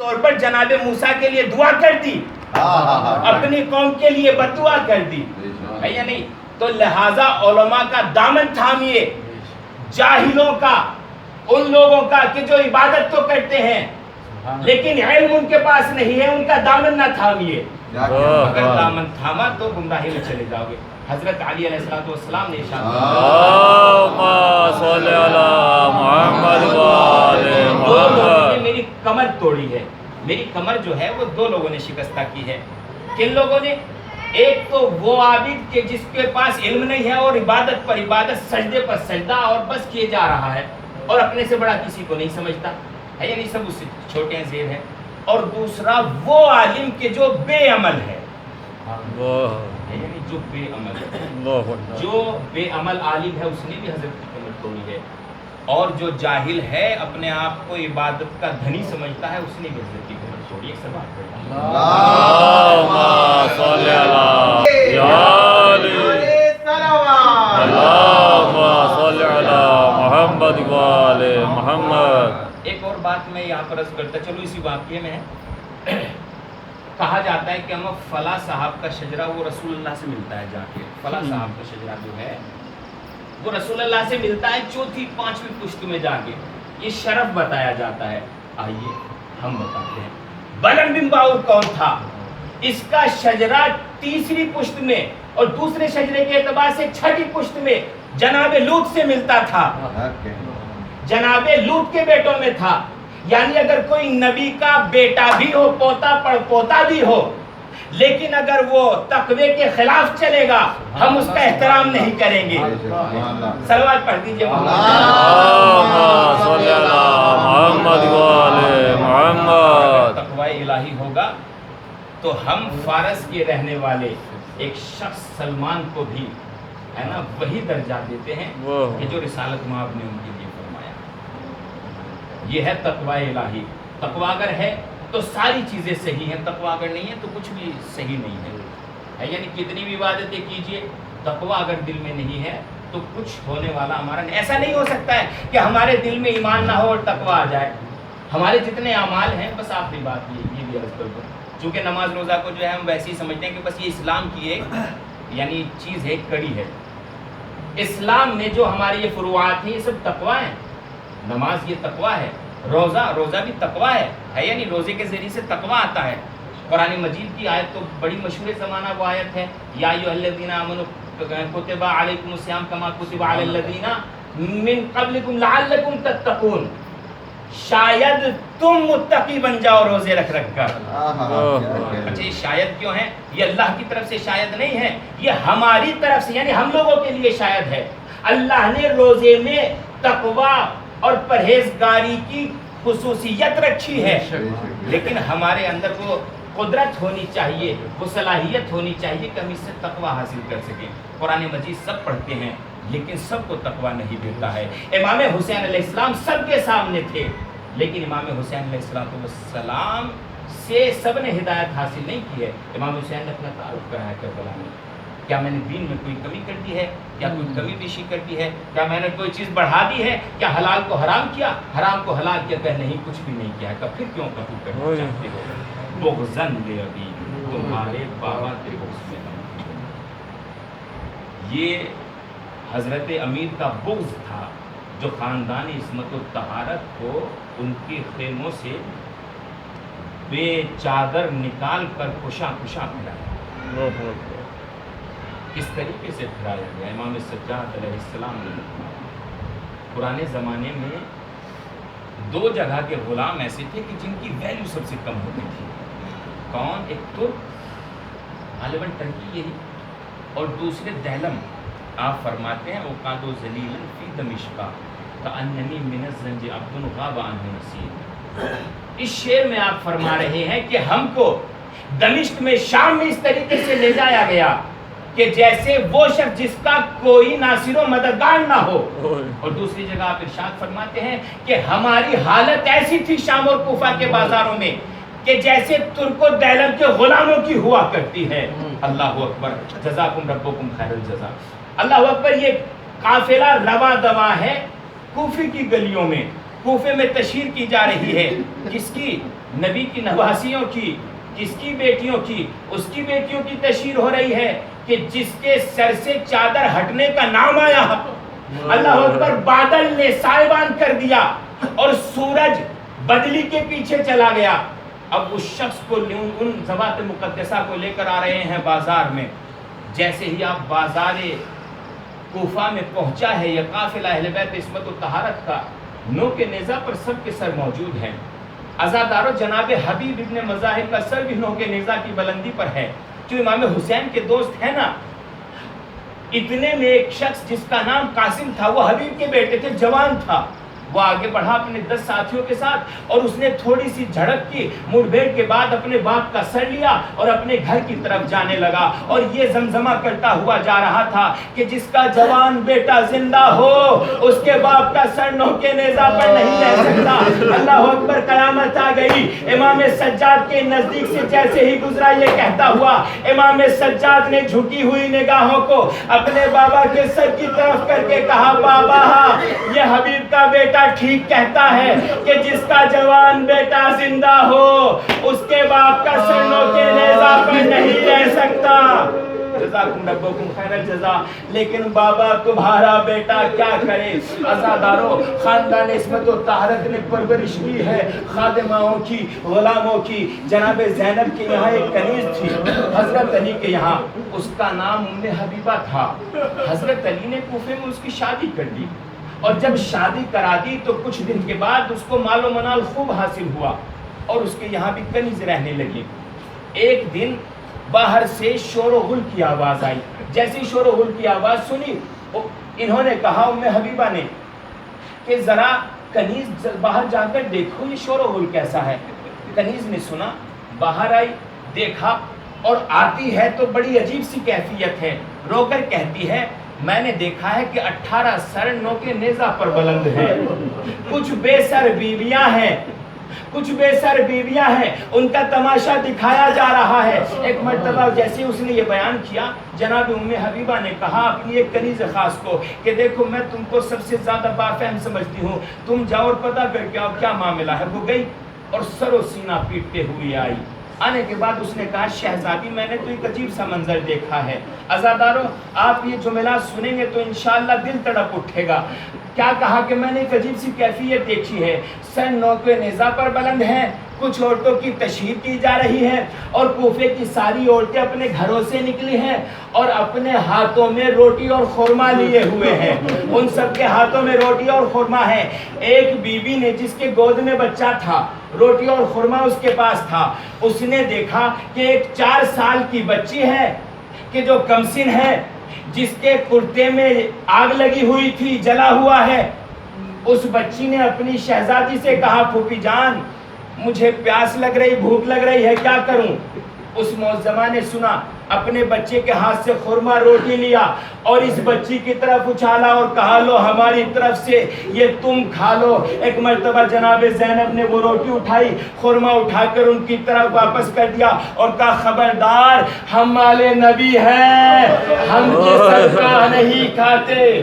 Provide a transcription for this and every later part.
طور پر جناب موسیٰ کے لیے دعا کر دی، اپنی قوم کے لیے بددعا کر دی، ہے یا نہیں؟ تو لہٰذا علماء کا دامن تھامیے، جاہلوں کا، ان لوگوں کا کہ جو عبادت تو کرتے ہیں لیکن علم ان کے پاس نہیں ہے، ان کا دامن نہ تھامیے، اگر دامن تھاما تو گمراہی میں چلے جاؤ گے۔ حضرت علی علیہ السلام نے ارشاد فرمایا، میری کمر توڑی ہے، میری کمر جو ہے وہ دو لوگوں نے شکستہ کی ہے۔ کن لوگوں نے؟ ایک تو وہ عابد کہ جس کے پاس علم نہیں ہے اور عبادت پر عبادت، سجدے پر سجدہ اور بس کیے جا رہا ہے اور اپنے سے بڑا کسی کو نہیں سمجھتا ہے، یعنی سب اس سے چھوٹے ہیں، زیر ہے۔ اور دوسرا وہ عالم کہ جو بے عمل ہے، یعنی جو بے عمل ہے، جو بے عمل عالم ہے اس نے بھی حضرت کی کمر توڑی ہے، اور جو جاہل ہے اپنے آپ کو عبادت کا دھنی سمجھتا ہے اس نے بھی حضرت کی کمر توڑی۔ ایک سب بات ایک اور بات میں یہاں پر عرض کرتا چلو اسی واقعے میں کہا جاتا ہے کہ ہم فلاں صاحب کا شجرہ وہ رسول اللہ سے ملتا ہے، جا کے فلاں صاحب کا شجرہ جو ہے وہ رسول اللہ سے ملتا ہے چوتھی پانچویں پشت میں جا کے، یہ شرف بتایا جاتا ہے۔ آئیے ہم بتاتے ہیں بلند بن باور کون تھا؟ اس کا شجرہ تیسری پشت میں اور دوسرے شجرے کے اعتبار سے چھٹی پشت میں جناب لوط سے ملتا تھا، جناب لوط کے بیٹوں میں تھا۔ یعنی اگر کوئی نبی کا بیٹا بھی ہو، پوتا پڑ پوتا بھی ہو، لیکن اگر وہ تقوی کے خلاف چلے گا ہم اس کا احترام نہیں کریں گے۔ صلوات پڑھ دیجئے تقوی الہی ہوگا تو ہم فارس کے رہنے والے ایک شخص سلمان کو بھی ہے نا وہی درجہ دیتے ہیں کہ جو رسالت مآب نے ان کے لیے فرمایا۔ یہ ہے تقوی الہی۔ تقوی اگر ہے تو ساری چیزیں صحیح ہیں، تقوی اگر نہیں ہے تو کچھ بھی صحیح نہیں ہے، یعنی کتنی بھی عبادتیں کیجئے تقوی اگر دل میں نہیں ہے تو کچھ ہونے والا ہمارا نہیں۔ ایسا نہیں ہو سکتا ہے کہ ہمارے دل میں ایمان نہ ہو اور تقوی آ جائے۔ ہمارے جتنے اعمال ہیں، بس آخری بات یہ بھی عرض کر دوں، چونکہ نماز روزہ کو جو ہے ہم ویسے ہی سمجھتے ہیں کہ بس یہ اسلام کی ایک یعنی چیز ہے، کڑی ہے۔ اسلام میں جو ہماری یہ فروعات ہیں یہ سب تقوی ہیں۔ نماز یہ تقوی ہے، روزہ بھی تقوی ہے، یعنی روزے کے ذریعے سے تقوی آتا ہے۔ قرآن مجید کی آیت تو بڑی مشہور زمانہ وہ آیت ہے، یا ایھا الذین آمنوا کتب علیکم الصیام کما کتب علی الذین من قبلکم لعلکم تتقون، شاید تم متقی بن جاؤ روزے رکھ کر۔ اچھا یہ شاید کیوں ہے؟ یہ اللہ کی طرف سے شاید نہیں ہے، یہ ہماری طرف سے یعنی ہم لوگوں کے لیے شاید ہے۔ اللہ نے روزے میں تقوی اور پرہیزگاری کی خصوصیت رکھی ہے، لیکن ہمارے اندر وہ قدرت ہونی چاہیے، وہ صلاحیت ہونی چاہیے کہ ہم اس سے تقوی حاصل کر سکیں۔ قرآن مجید سب پڑھتے ہیں لیکن سب کو تقوی نہیں دیتا ہے۔ امام حسین علیہ السلام سب کے سامنے تھے، لیکن امام حسین علیہ السلام سے سب نے ہدایت حاصل نہیں کی ہے۔ امام حسین نے اپنا تعارف کرایا کربلا میں، کیا میں نے دین میں کوئی کمی کر دی ہے؟ کیا کوئی کمی بیشی کر دی ہے؟ کیا میں نے کوئی چیز بڑھا دی ہے؟ کیا حلال کو حرام کیا، حرام کو حلال کیا؟ کہ نہیں، کچھ بھی نہیں کیا ہے۔ پھر کیوں قتل کرنا چاہتے ہو؟ بغضاً لأبی، تمہارے بابا کے بغض میں ہم۔ یہ حضرت امیر کا بغض تھا جو خاندان عصمت و طہارت کو ان کے خیموں سے بے چادر نکال کر کشا پھرایا۔ کس طریقے سے پھرایا گیا؟ امام سجاد علیہ السلام نے پرانے زمانے میں دو جگہ کے غلام ایسے تھے کہ جن کی ویلیو سب سے کم ہوتی تھی۔ کون؟ ایک ترک، غالباً ٹرکی یہی، اور دوسرے دہلم۔ آپ فرماتے ہیں اوقات و ذلیلا فی دمشق کأننی من الزنج عبد غاب عنہ نصیب۔ اس شعر میں آپ فرما رہے ہیں کہ ہم کو دمشق میں، شام میں اس طریقے سے لے جایا گیا کہ جیسے وہ شخص جس کا کوئی ناصر و مددگار نہ ہو۔ اور دوسری جگہ آپ ارشاد فرماتے ہیں کہ ہماری حالت ایسی تھی شام اور کوفہ کے بازاروں میں کہ جیسے ترک و دہلم کے غلاموں کی ہوا کرتی ہے۔ اللہ اکبر، جزاکم ربکم خیر الجزا۔ اللہ اکبر۔ یہ قافلہ رواں دواں ہے کوفے کی گلیوں میں، کوفے میں تشہیر کی جا رہی ہے کس کی؟ نبی کی نواسیوں کی، کس کی بیٹیوں کی؟ اس کی بیٹیوں کی تشہیر ہو رہی ہے کہ جس کے سر سے چادر ہٹنے کا نام آیا، اللہ اکبر، بادل نے سائبان کر دیا اور سورج بدلی کے پیچھے چلا گیا۔ اب اس شخص کو ان ذوات مقدسہ کو لے کر آ رہے ہیں بازار میں۔ جیسے ہی آپ بازار کوفہ میں پہنچا ہے یہ قافلہ اہل بیت عصمت و طہارت کا، نو کے نیزہ پر سب کے سر موجود ہیں۔ عزادارو، جناب حبیب ابن مذاہب کا سر بھی نو کے نیزہ کی بلندی پر ہے، جو امام حسین کے دوست ہیں نا۔ اتنے میں ایک شخص جس کا نام قاسم تھا، وہ حبیب کے بیٹے تھے، جوان تھا، وہ آگے بڑھا اپنے 10 ساتھیوں کے ساتھ اور اس نے تھوڑی سی جھڑپ کی، مڑ بھیڑ کے بعد اپنے باپ کا سر لیا اور اپنے گھر کی طرف جانے لگا اور یہ زمزمہ کرتا ہوا جا رہا تھا کہ جس کا جوان بیٹا زندہ ہو اس کے باپ کا سر نو کے نیزہ پر نہیں رہ سکتا۔ اللہ اکبر، قیامت آ گئی۔ امام سجاد کے نزدیک سے جیسے ہی گزرا یہ کہتا ہوا، امام سجاد نے جھکی ہوئی نگاہوں کو اپنے بابا کے سر کی طرف کر کے کہا، بابا یہ حبیب کا بیٹا ٹھیک کہتا ہے کہ جس کا جوان بیٹا زندہ ہو اس کے باپ کا سر نو کے نیزہ پر نہیں رہ سکتا۔ جزاکم ربکم خیر الجزا۔ لیکن بابا تمہارا بیٹا کیا کرے؟ عزادارو، خاندان عصمت و طہارت نے پرورش کی ہے خادماؤں کی، غلاموں کی۔ جناب زینب کے یہاں ایک کنیز تھی حضرت علی کے یہاں، اس کا نام ام حبیبہ تھا۔ حضرت علی نے کوفے میں اس کی شادی کر دی اور جب شادی کرا دی تو کچھ دن کے بعد اس کو مال و منال خوب حاصل ہوا اور اس کے یہاں بھی کنیز رہنے لگی۔ ایک دن باہر سے شور و غل کی آواز آئی۔ جیسی شور و غل کی آواز سنی، انہوں نے کہا ام حبیبہ نے کہ ذرا کنیز باہر جا کر دیکھو یہ شور و غل کیسا ہے۔ کنیز نے سنا، باہر آئی، دیکھا اور آتی ہے تو بڑی عجیب سی کیفیت ہے۔ رو کر کہتی ہے، میں نے دیکھا ہے کہ 18 سر نو کے نیزہ پر بلند ہیں، کچھ بے سر بیویاں ہیں، کچھ بے سر بیویاں ہیں، ان کا تماشا دکھایا جا رہا ہے۔ ایک مرتبہ جیسے اس نے یہ بیان کیا، جناب ام حبیبہ نے کہا اپنی ایک کنیز خاص کو کہ دیکھو میں تم کو سب سے زیادہ بافہم سمجھتی ہوں، تم جاؤ اور پتہ کر کے آؤ کیا معاملہ ہے۔ وہ گئی اور سر و سینہ پیٹتے ہوئے آئی۔ آنے کے بعد اس نے کہا، شہزادی میں نے تو ایک عجیب سا منظر دیکھا ہے۔ عزادارو، آپ یہ جملات سنیں گے تو انشاءاللہ دل تڑپ اٹھے گا۔ کیا کہا کہ میں نے ایک عجیب سی کیفیت دیکھی ہے، سر نو کے نیزہ پر بلند ہیں، کچھ عورتوں کی تشہیر کی جا رہی ہے اور کوفے کی ساری عورتیں اپنے گھروں سے نکلی ہیں اور اپنے ہاتھوں میں روٹی اور خورما لیے ہوئے ہیں، ان سب کے ہاتھوں میں روٹی اور خورما ہے۔ ایک بیوی نے جس کے گود میں بچہ تھا، روٹی اور خورما اس کے پاس تھا، اس نے دیکھا کہ ایک 4 سال کی بچی ہے کہ جو کمسن ہے، جس کے کرتے میں آگ لگی ہوئی تھی، جلا ہوا ہے۔ اس بچی نے اپنی شہزادی سے کہا، پھوپھی جان مجھے پیاس لگ رہی، بھوک لگ رہی ہے، کیا کروں؟ اس معظمہ نے سنا، اپنے بچے کے ہاتھ سے خورما روٹی لیا اور اس بچی کی طرف اچھالا اور کہا، لو ہماری طرف سے یہ تم کھا لو۔ ایک مرتبہ جناب زینب نے وہ روٹی اٹھائی، خورما اٹھا کر ان کی طرف واپس کر دیا اور کہا، خبردار ہم مال نبی ہیں، ہم یہ صدقہ نہیں کھاتے۔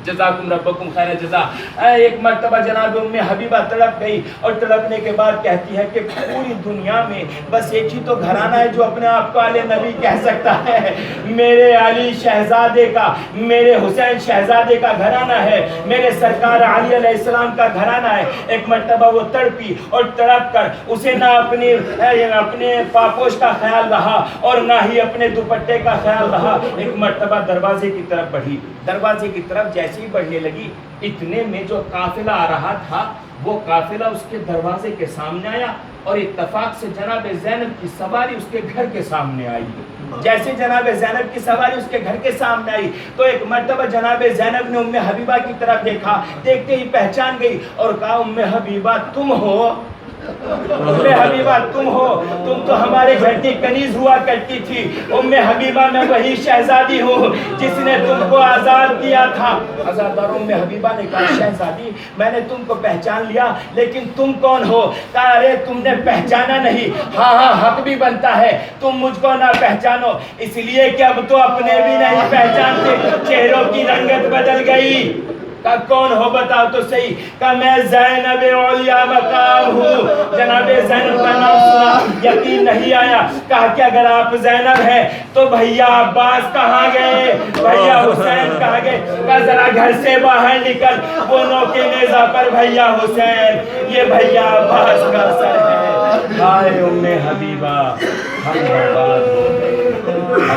جزاکم ربکم خیر الجزا۔ ایک مرتبہ جناب ام حبیبہ تڑپ گئی اور تڑپنے کے بعد کہتی ہے کہ پوری دنیا میں بس ایک ہی تو گھرانہ ہے جو اپنے آپ کو آل نبی کہہ سکتا ہے، میرے علی شہزادے کا، میرے حسین شہزادے کا گھرانہ ہے، میرے سرکار علی علیہ السلام کا گھرانہ ہے۔ ایک مرتبہ وہ تڑپی اور تڑپ کر اسے نہ اپنے پاپوش کا خیال رہا اور نہ ہی اپنے دوپٹے کا خیال رہا۔ ایک مرتبہ دروازے کی طرف بڑھی، دروازے کی طرف جیسے ہی بڑھنے لگی، اتنے میں جو قافلہ آ رہا تھا وہ قافلہ اس کے دروازے کے سامنے آیا اور اتفاق سے جناب زینب کی سواری اس کے گھر کے سامنے آئی۔ جیسے جناب زینب کی سواری اس کے گھر کے سامنے آئی تو ایک مرتبہ جناب زینب نے ام حبیبہ کی طرف دیکھا، دیکھتے ہی پہچان گئی اور کہا، ام حبیبہ تم ہو؟ ام حبیبہ تم ہو؟ تم تو ہمارے گھر کی کنیز ہوا کرتی تھی۔ ام حبیبہ میں وہی شہزادی ہوں جس نے تم کو آزاد کیا تھا۔ آزادار ام حبیبہ نے کہا، شہزادی میں نے تم کو پہچان لیا لیکن تم کون ہو؟ کہا، ارے تم نے پہچانا نہیں، ہاں حق بھی بنتا ہے تم مجھ کو نہ پہچانو، اس لیے کہ اب تو اپنے بھی نہیں پہچانتے، چہروں کی رنگت بدل گئی۔ کہا کون ہو بتاؤ تو صحیح. کہا میں زینب اولیاء مقام ہوں. جناب زینب کا نام سنا, یقین نہیں آیا. کہا کہ اگر آپ زینب ہیں تو بھیا عباس کہاں گئے, بھیا حسین کہاں گئے. کہا ذرا گھر سے باہر نکل, وہ نوکے نیزہ پر بھیا حسین, یہ بھیا عباس کا سر ہے. ہائے ام حبیبہ ہم برباد ہو گئے.